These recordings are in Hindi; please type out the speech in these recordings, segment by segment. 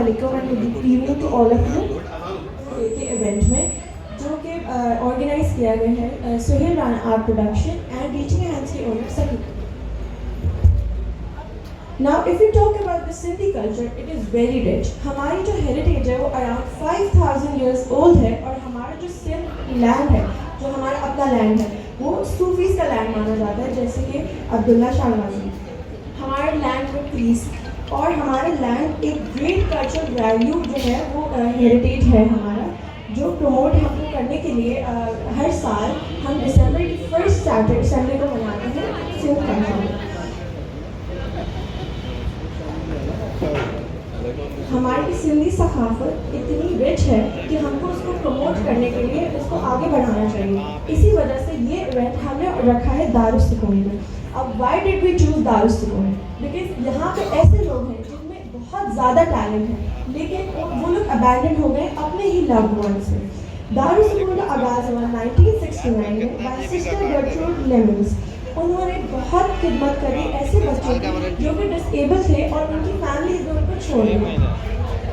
वालेकुम and good evening to all of you के इवेंट में जो कि ऑर्गेनाइज किया गया है Suhel Rana art production and reaching hands के ओनर सकी। Now if we talk about the Sindhi culture, it is very rich. हमारी जो हेरिटेज है वो अराउंड 5000 years old है और हमारा जो सिंध लैंड है, जो हमारा अपना लैंड है, वो सूफीज का लैंड माना जाता है, जैसे कि अब्दुल्ला शाहनवाजी। हमारे लैंड में पीस और हमारे लैंड एक ग्रेट कल्चर वैल्यू जो है वो हेरिटेज है हमारा, जो प्रमोट हमको करने के लिए हर साल हम दिसंबर की फर्स्ट सैटरडे संडे को मनाते हैं सिंध कल्चर में। हमारी सिंधी सकाफत इतनी रिच है कि हमको उसको प्रमोट करने के लिए उसको आगे बढ़ाना चाहिए। इसी वजह से ये इवेंट हमने रखा है दारुस्सुकून में। अब why did we choose Darussukoon? Because यहाँ पे ऐसे लोग हैं जिनमें बहुत ज़्यादा टैलेंट है, लेकिन वो लोग अबैंडन हो गए अपने ही लव्ड वन से। दारुस्सुकून का आगाज़ हुआ 1969 में बाय सिस्टर गर्ट्रूड लेमन्स। उन्होंने बहुत खिदमत करी ऐसे बच्चों की जो कि डिसेबल थे और उनकी फैमिलीज ने उनको छोड़ दिया।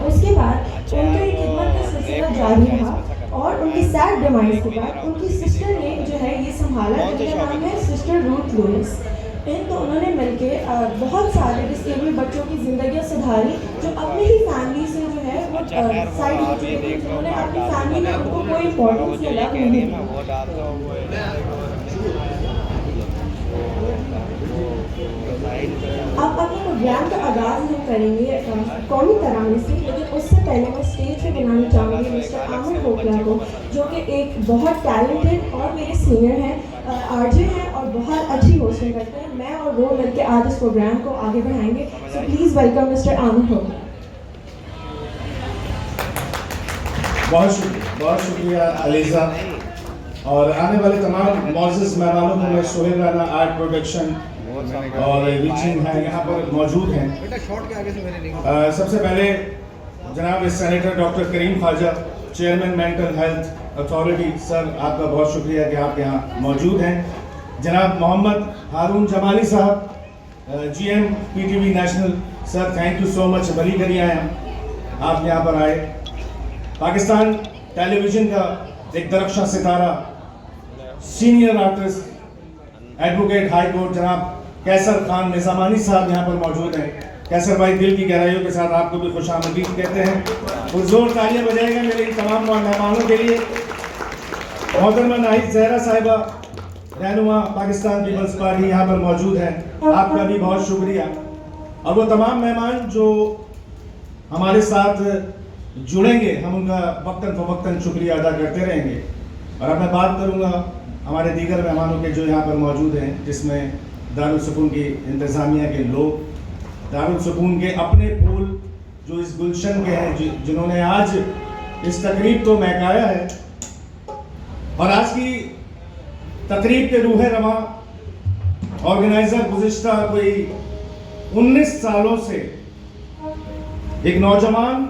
उसके बाद उनका ये खिदमत का सिलसिला जारी रहा और उनकी सैड डिमाइज के बाद उनकी सिस्टर ने जो है ये संभाला, जिनका नाम है सिस्टर रूथ लुइस। इन तो उन्होंने मिलके बहुत सारे डिसेबल बच्चों की ज़िंदगियाँ सुधारी जो अपनी ही फैमिली से जो है वो साइड हो चुके थे, जिन्होंने अपनी फैमिली में उनको कोई इंपॉर्टेंस या लव नहीं दिया। अब अपने प्रोग्राम का आगाज़ हम करेंगे कौमी तराने से, लेकिन उससे पहले मैं स्टेज पे बुलाना चाहूँगी मिस्टर आमिर खोखला को, जो कि एक बहुत टैलेंटेड और मेरे सीनियर हैं, आरजे हैं और बहुत अच्छी होस्टिंग करते हैं। मैं और वो मिलकर आज इस प्रोग्राम को आगे बढ़ाएंगे। So please welcome mister Aamir खोखला। बहुत शुक्रिया अलीज़ा और आने वाले तमाम मौजूद मेहमानों को मैं सुहेल राना आर्ट प्रोडक्शन और रीचिंग है यहाँ पर मौजूद हैं। सबसे पहले जनाब senator doctor Karim Khwaja, chairman mental health authority, sir आपका बहुत शुक्रिया कि आप यहाँ मौजूद हैं। जनाब मोहम्मद हारून Jamali sahab, GM PTV national, sir thank you so much, बली करी आए हम, आप यहाँ पर आए। पाकिस्तान टेलीविज़न का एक दरख्शां सितारा, senior artist, advocate high court जनाब कैसर खान निज़ामानी साहब यहाँ पर मौजूद हैं। कैसर भाई दिल की गहराइयों के साथ आपको भी खुशामदीद कहते हैं। पुरजोर तालियां बजाएगा मेरे तमाम मेहमानों के लिए। मोहतरमा नाहिद जहरा साहिबा, रहनुमा पाकिस्तान पीपल्स पार्टी यहाँ पर मौजूद हैं, आपका भी बहुत शुक्रिया। और वो तमाम मेहमान जो हमारे साथ जुड़ेंगे, हम उनका वक्तन फ़वक्तन शुक्रिया अदा करते रहेंगे। और अब मैं बात करूँगा हमारे दीगर मेहमानों के जो यहाँ पर मौजूद हैं, जिसमें दारुस्सुकून की इंतज़ामिया के लोग, दारुस्सुकून के अपने फूल जो इस गुलशन के हैं, जिन्होंने आज इस तकरीब को महकाया है। और आज की तकरीब के रूह रवां ऑर्गेनाइज़र गुज़िश्ता कोई 19 सालों से एक नौजवान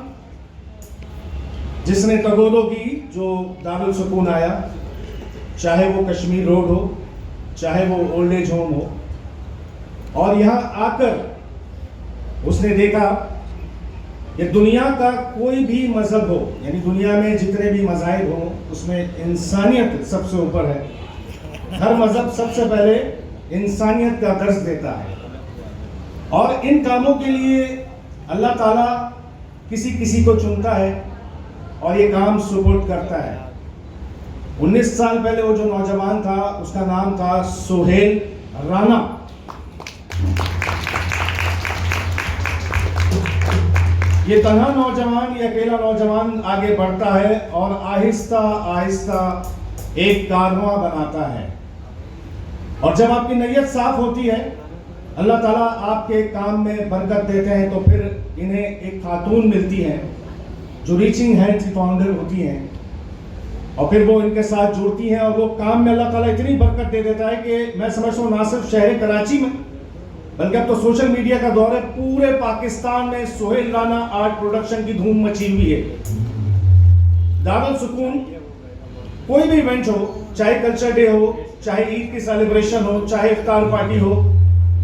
जिसने तगोदों की जो दारुस्सुकून आया, चाहे वो कश्मीर रोड हो, चाहे वो ओल्ड एज होम हो, और यहाँ आकर उसने देखा कि दुनिया का कोई भी मज़हब हो, यानी दुनिया में जितने भी मज़ाहिब हों, उसमें इंसानियत सबसे ऊपर है। हर मज़हब सबसे पहले इंसानियत का दर्स देता है और इन कामों के लिए अल्लाह ताला किसी को चुनता है और ये काम सुपुर्द करता है। 19 साल पहले वो जो नौजवान था, उसका नाम था सुहेल राना। ये तन्हा नौजवान, ये अकेला नौजवान आगे बढ़ता है और आहिस्ता आहिस्ता एक कारवां बनाता है। और जब आपकी नीयत साफ होती है, अल्लाह ताला आपके काम में बरकत देते हैं, तो फिर इन्हें एक खातून मिलती हैं जो रीचिंग हैंड्स की फाउंडर होती हैं, और फिर वो इनके साथ जुड़ती हैं और वो काम में अल्लाह ताला इतनी बरकत दे देता है कि मैं समझता हूँ ना सिर्फ शहर कराची में, बल्कि अब तो सोशल मीडिया का दौर है, पूरे पाकिस्तान में सुहेल राना आर्ट प्रोडक्शन की धूम मची हुई है। दारुस्सुकून कोई भी इवेंट हो, चाहे कल्चर डे हो, चाहे ईद की सेलिब्रेशन हो, चाहे इफ्तार पार्टी हो,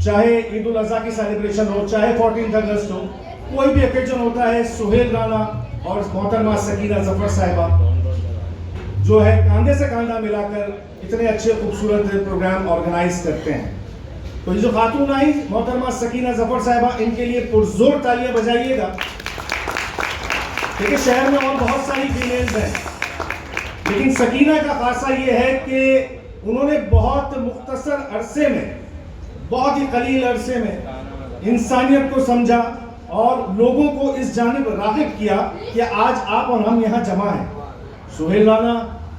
चाहे ईद उल अज़हा की सेलिब्रेशन हो, चाहे 14 अगस्त हो, कोई भी ओकेजन होता है, सुहेल राना और मोहतरमा सकीना जफर साहिबा जो है कांधे से कांधा मिलाकर इतने अच्छे खूबसूरत प्रोग्राम ऑर्गेनाइज करते हैं। तो ये जो खातून आई मोहतरमा सकीना जफर साहिबा, इनके लिए पुरजोर तालियां बजाइएगा। देखिए शहर में और बहुत सारी फीमेल्स हैं, लेकिन सकीना का खासा ये है कि उन्होंने बहुत मुख्तसर अरसे में, बहुत ही कलील अरसे में इंसानियत को समझा और लोगों को इस जानिब राग़िब किया कि आज आप और हम यहाँ जमा हैं। सुहेल राना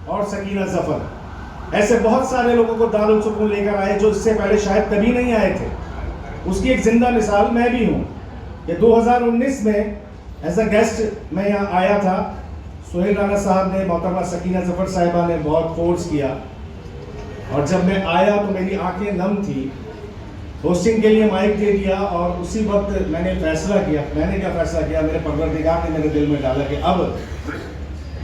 और सकीना जफर ऐसे बहुत सारे लोगों को दारुल सुकून लेकर आए जो इससे पहले शायद कभी नहीं आए थे। उसकी एक जिंदा मिसाल मैं भी हूँ कि 2019 में एज अ गेस्ट मैं यहाँ आया था। सुहेल राना साहब ने, मोहतरमा सकीना जफर साहिबा ने बहुत फोर्स किया और जब मैं आया तो मेरी आंखें नम थी। होस्टिंग के लिए माइक दे दिया और उसी वक्त मैंने फैसला किया, मैंने क्या फैसला किया, मेरे परवरदिगार ने मेरे दिल में डाला कि अब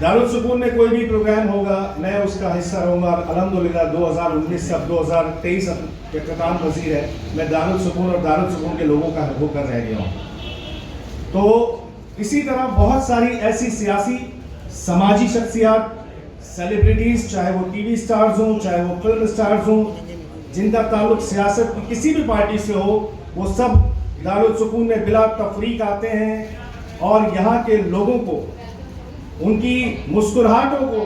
दारुल सुकून में कोई भी प्रोग्राम होगा मैं उसका हिस्सा रहूँगा। और अल्हम्दुलिल्लाह 2019 से अब 2023 के इख्तिताम पजीर है, मैं दारुल सुकून और दारुल सुकून के लोगों का होकर रह गया हूँ। तो इसी तरह बहुत सारी ऐसी सियासी समाजी शख्सियात, सेलिब्रिटीज़, चाहे वो टीवी स्टार्स हों, चाहे वो फिल्म स्टार्स हों, जिनका ताल्लुक सियासत की किसी भी पार्टी से हो, वो सब दारुल सुकून में बिला तफरीक आते हैं और यहाँ के लोगों को, उनकी मुस्कुराहटों को,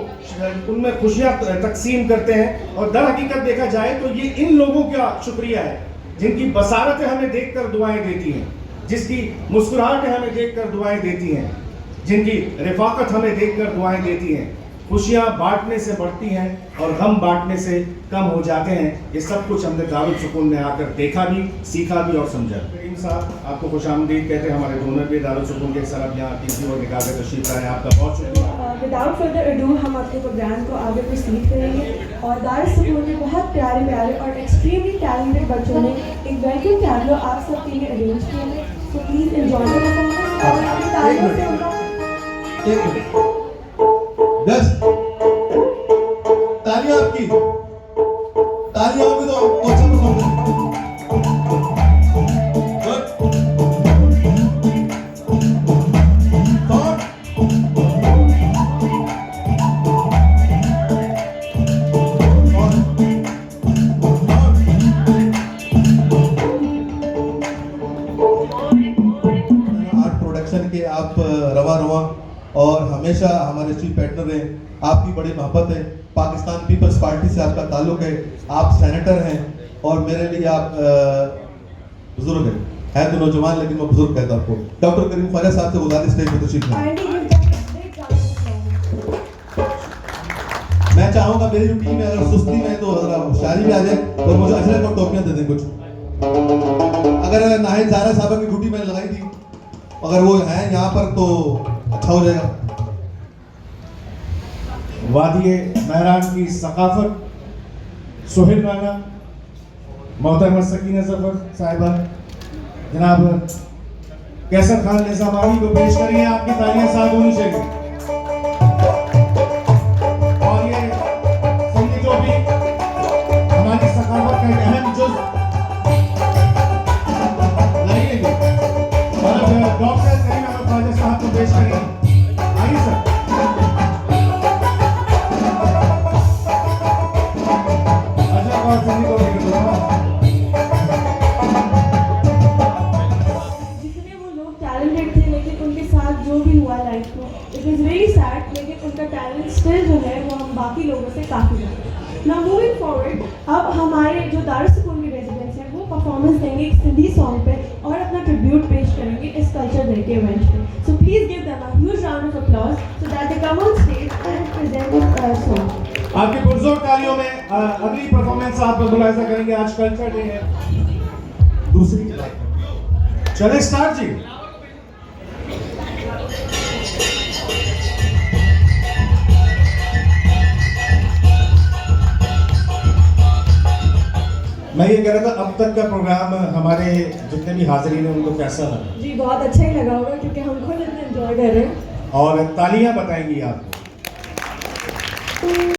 उनमें खुशियाँ तकसीम करते हैं। और दर हकीकत देखा जाए तो ये इन लोगों का शुक्रिया है जिनकी बसारतें हमें देखकर दुआएं देती हैं, जिसकी मुस्कुराहटें हमें देखकर दुआएं देती हैं, जिनकी रिफाकत हमें देखकर दुआएं देती हैं। खुशियाँ बांटने से बढ़ती हैं और गम बांटने से कम हो जाते हैं। ये सब कुछ हमने दारुल सुकून में आकर देखा भी, सीखा भी और समझा। करीम साहब आपको खुशामदीद कहते हैं, हमारे डोनर भी दारुल सुकून के सर यहाँ किसी और निकाह के तशरीफ लाए, आपका बहुत शुक्रिया। विदाउट फर्दर अडू हम अपने प्रोग्राम को आगे प्रोसीड करेंगे और दारुल सुकून के बहुत प्यारे प्यारे और एक्सट्रीमली टैलेंटेड बच्चों ने एक वेलकम टैबलो आप सबके लिए अरेंज किया है। So please enjoy the performance और अपनी तालियों से उनका तालियां आपकी, तालियां होगी तो अच्छा परफॉर्म आर्ट प्रोडक्शन के आप रवा रवा और हमेशा हमारे चीफ पार्टनर रहे। आपकी बड़ी मोहब्बत है, पाकिस्तान पीपल्स पार्टी से आपका ताल्लुक है, आप सेनेटर हैं और मेरे लिए आप बुजुर्ग हैं। है तो नौजवान लेकिन मैं बुजुर्ग कहता हूँ आपको। डॉक्टर करीम ख्वाजा साहब से गुजारिश स्टेज पर तशरीफ लाएं। मैं चाहूँगा मेरी जो टीम है अगर सुस्ती में तो होशियारी भी आ जाए और मुझे अजरक और टोपियाँ दे दें कुछ। अगर नाहिद ज़ारा साहब की ड्यूटी मैंने लगाई थी, अगर वो हैं यहाँ पर तो अच्छा हो जाएगा। वादिये महरान की सकाफत, सुहेल राना, मोहतरमा सकीना जफर साहिबा, जनाब कैसर खान निज़ामावी को पेश करिए। आपकी तालियां साथ होनी चाहिए। और ये संगीत जो भी हमारी सकाफत का एक अहम जुज़ लाइएगा। डॉक्टर करीम ख्वाजा साहब को पेश करिए। आइए सर। जितने वो लोग टैलेंटेड थे लेकिन उनके साथ जो भी हुआ लाइफ में, इट इज़ रियली सैड, लेकिन उनका टैलेंट स्टिल जो है वो हम बाकी लोगों से काफ़ी ज़्यादा। नाउ मूविंग फॉरवर्ड, अब हमारे जो दारुल सुकून के रेजिडेंट्स हैं वो परफॉर्मेंस देंगे एक सिंधी सॉन्ग पे और अपना ट्रिब्यूट पेश करेंगे इस कल्चर डे के इवेंट पे। So please give them a huge round of applause so that they come on stage and present this song. आपकी पुरजोर तालियों में अगली परफॉर्मेंस आप लोग मुलाहिजा करेंगे। आज कल्चर डे है, दूसरी चले स्टार्ट जी। मैं ये कह रहा था अब तक का प्रोग्राम हमारे जितने भी हाजिरीन हैं उनको कैसा लगा? जी बहुत अच्छा ही लगा होगा क्योंकि हम खुद इतना एंजॉय कर रहे हैं और तालियां बताएंगी आपको।